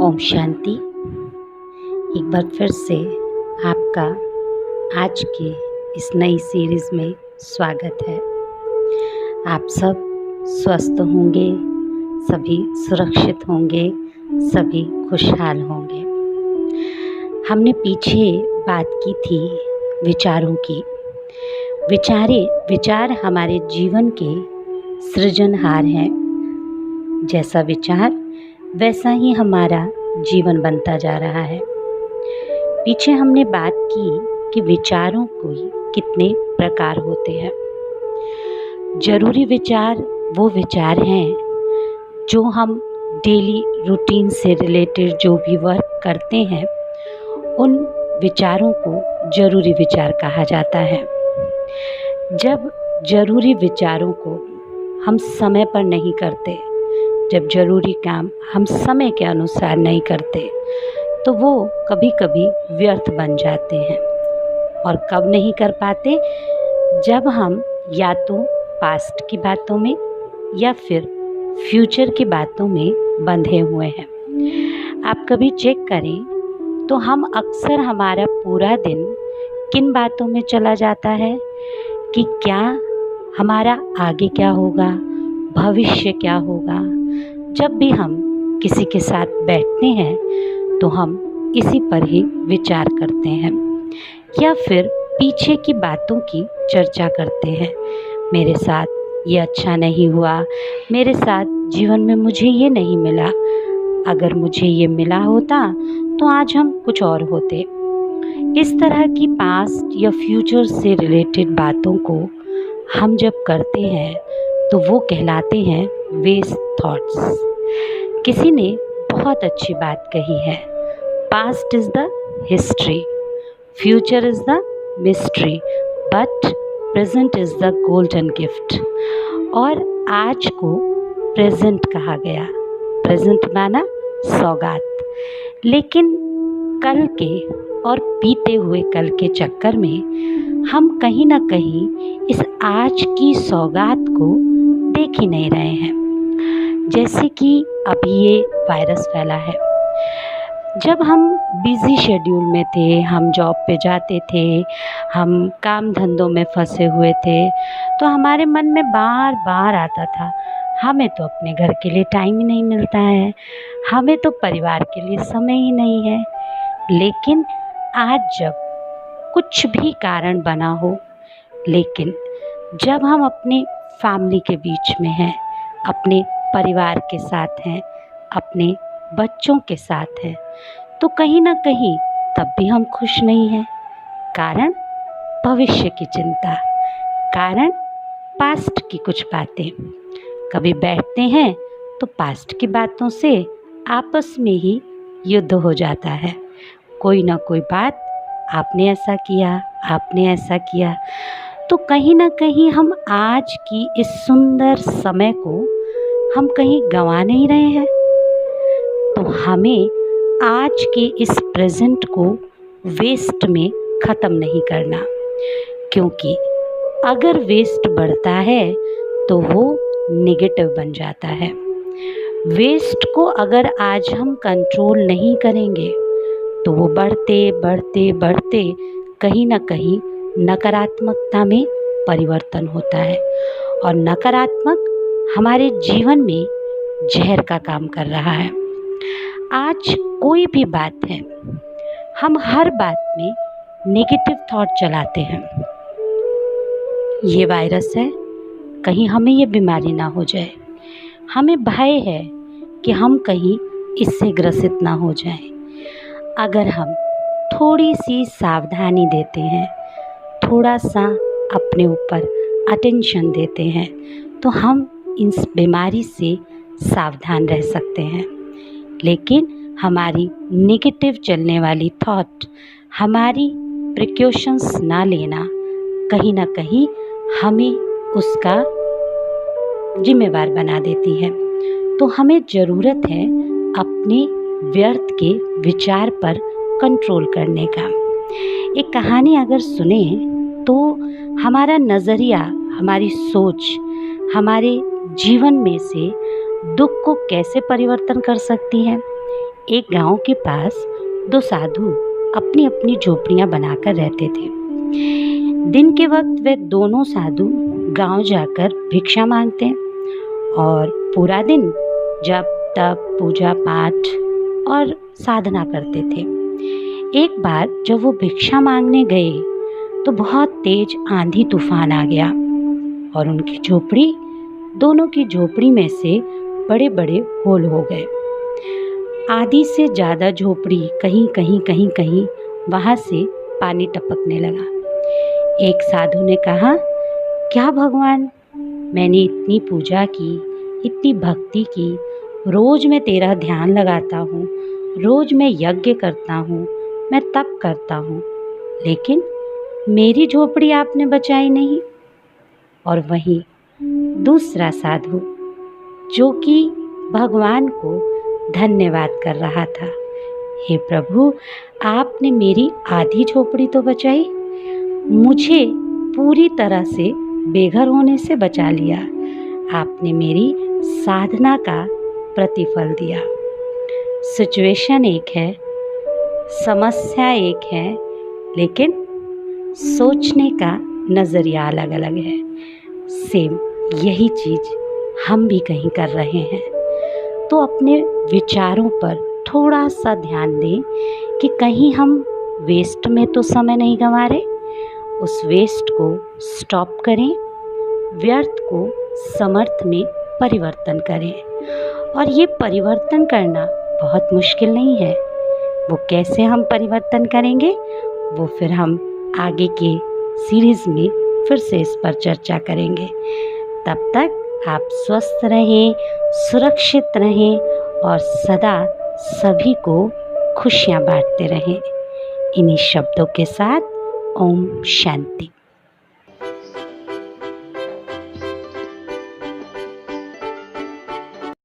ओम शांति। एक बार फिर से आपका आज के इस नई सीरीज़ में स्वागत है। आप सब स्वस्थ होंगे, सभी सुरक्षित होंगे, सभी खुशहाल होंगे। हमने पीछे बात की थी विचारों की। विचार हमारे जीवन के सृजनहार हैं। जैसा विचार वैसा ही हमारा जीवन बनता जा रहा है। पीछे हमने बात की कि विचारों को कितने प्रकार होते हैं। जरूरी विचार वो विचार हैं जो हम डेली रूटीन से रिलेटेड जो भी वर्क करते हैं, उन विचारों को जरूरी विचार कहा जाता है। जब जरूरी विचारों को हम समय पर नहीं करते, जब जरूरी काम हम समय के अनुसार नहीं करते, तो वो कभी कभी व्यर्थ बन जाते हैं। और कब नहीं कर पाते? जब हम या तो पास्ट की बातों में या फिर फ्यूचर की बातों में बंधे हुए हैं। आप कभी चेक करें तो हम अक्सर हमारा पूरा दिन किन बातों में चला जाता है कि क्या हमारा आगे क्या होगा, भविष्य क्या होगा। जब भी हम किसी के साथ बैठते हैं तो हम इसी पर ही विचार करते हैं या फिर पीछे की बातों की चर्चा करते हैं। मेरे साथ ये अच्छा नहीं हुआ, मेरे साथ जीवन में मुझे ये नहीं मिला, अगर मुझे ये मिला होता तो आज हम कुछ और होते। इस तरह की पास्ट या फ्यूचर से रिलेटेड बातों को हम जब करते हैं तो वो कहलाते हैं वेस्ट थॉट्स। किसी ने बहुत अच्छी बात कही है, past is the history, future is the mystery, but present is the golden gift. और आज को प्रेजेंट कहा गया। प्रेजेंट माना सौगात। लेकिन कल के और बीते हुए कल के चक्कर में हम कहीं ना कहीं इस आज की सौगात को देख ही नहीं रहे हैं। जैसे कि अभी ये वायरस फैला है। जब हम बिज़ी शेड्यूल में थे, हम जॉब पे जाते थे, हम काम धंधों में फंसे हुए थे, तो हमारे मन में बार बार आता था, हमें तो अपने घर के लिए टाइम ही नहीं मिलता है, हमें तो परिवार के लिए समय ही नहीं है। लेकिन आज जब कुछ भी कारण बना हो, लेकिन जब हम अपने फैमिली के बीच में हैं, अपने परिवार के साथ हैं, अपने बच्चों के साथ हैं, तो कहीं ना कहीं तब भी हम खुश नहीं हैं। कारण भविष्य की चिंता, कारण पास्ट की कुछ बातें। कभी बैठते हैं तो पास्ट की बातों से आपस में ही युद्ध हो जाता है। कोई ना कोई बात, आपने ऐसा किया, आपने ऐसा किया। तो कहीं ना कहीं हम आज की इस सुंदर समय को हम कहीं गंवा नहीं रहे हैं। तो हमें आज के इस प्रेजेंट को वेस्ट में ख़त्म नहीं करना, क्योंकि अगर वेस्ट बढ़ता है तो वो नेगेटिव बन जाता है। वेस्ट को अगर आज हम कंट्रोल नहीं करेंगे तो वो बढ़ते बढ़ते बढ़ते कहीं ना कहीं नकारात्मकता में परिवर्तन होता है। और नकारात्मक हमारे जीवन में जहर का काम कर रहा है। आज कोई भी बात है, हम हर बात में नेगेटिव थॉट चलाते हैं। ये वायरस है, कहीं हमें ये बीमारी ना हो जाए। हमें भय है कि हम कहीं इससे ग्रसित ना हो जाएं। अगर हम थोड़ी सी सावधानी देते हैं, थोड़ा सा अपने ऊपर अटेंशन देते हैं, तो हम इस बीमारी से सावधान रह सकते हैं। लेकिन हमारी नेगेटिव चलने वाली थॉट, हमारी प्रिकॉशंस ना लेना, कहीं ना कहीं हमें उसका जिम्मेवार बना देती है। तो हमें ज़रूरत है अपने व्यर्थ के विचार पर कंट्रोल करने का। एक कहानी अगर सुने तो हमारा नज़रिया, हमारी सोच हमारे जीवन में से दुख को कैसे परिवर्तन कर सकती है। एक गांव के पास दो साधु अपनी अपनी झोपड़ियां बनाकर रहते थे। दिन के वक्त वे दोनों साधु गांव जाकर भिक्षा मांगते और पूरा दिन जप तप पूजा पाठ और साधना करते थे। एक बार जब वो भिक्षा मांगने गए तो बहुत तेज आंधी तूफान आ गया और उनकी झोपड़ी, दोनों की झोपड़ी में से बड़े बड़े होल हो गए। आधी से ज़्यादा झोपड़ी कहीं वहाँ से पानी टपकने लगा। एक साधु ने कहा, क्या भगवान, मैंने इतनी पूजा की, इतनी भक्ति की, रोज़ मैं तेरा ध्यान लगाता हूँ, रोज़ मैं यज्ञ करता हूँ, मैं तप करता हूँ, लेकिन मेरी झोपड़ी आपने बचाई नहीं। और वहीं दूसरा साधु जो कि भगवान को धन्यवाद कर रहा था, हे प्रभु, आपने मेरी आधी झोपड़ी तो बचाई, मुझे पूरी तरह से बेघर होने से बचा लिया, आपने मेरी साधना का प्रतिफल दिया। सिचुएशन एक है, समस्या एक है, लेकिन सोचने का नज़रिया अलग अलग है। सेम यही चीज़ हम भी कहीं कर रहे हैं। तो अपने विचारों पर थोड़ा सा ध्यान दें कि कहीं हम वेस्ट में तो समय नहीं गंवा रहे। उस वेस्ट को स्टॉप करें, व्यर्थ को समर्थ में परिवर्तन करें। और ये परिवर्तन करना बहुत मुश्किल नहीं है। वो कैसे हम परिवर्तन करेंगे, वो फिर हम आगे के सीरीज़ में फिर से इस पर चर्चा करेंगे। तब तक आप स्वस्थ रहें, सुरक्षित रहें और सदा सभी को खुशियाँ बांटते रहें। इन्हीं शब्दों के साथ ओम शांति।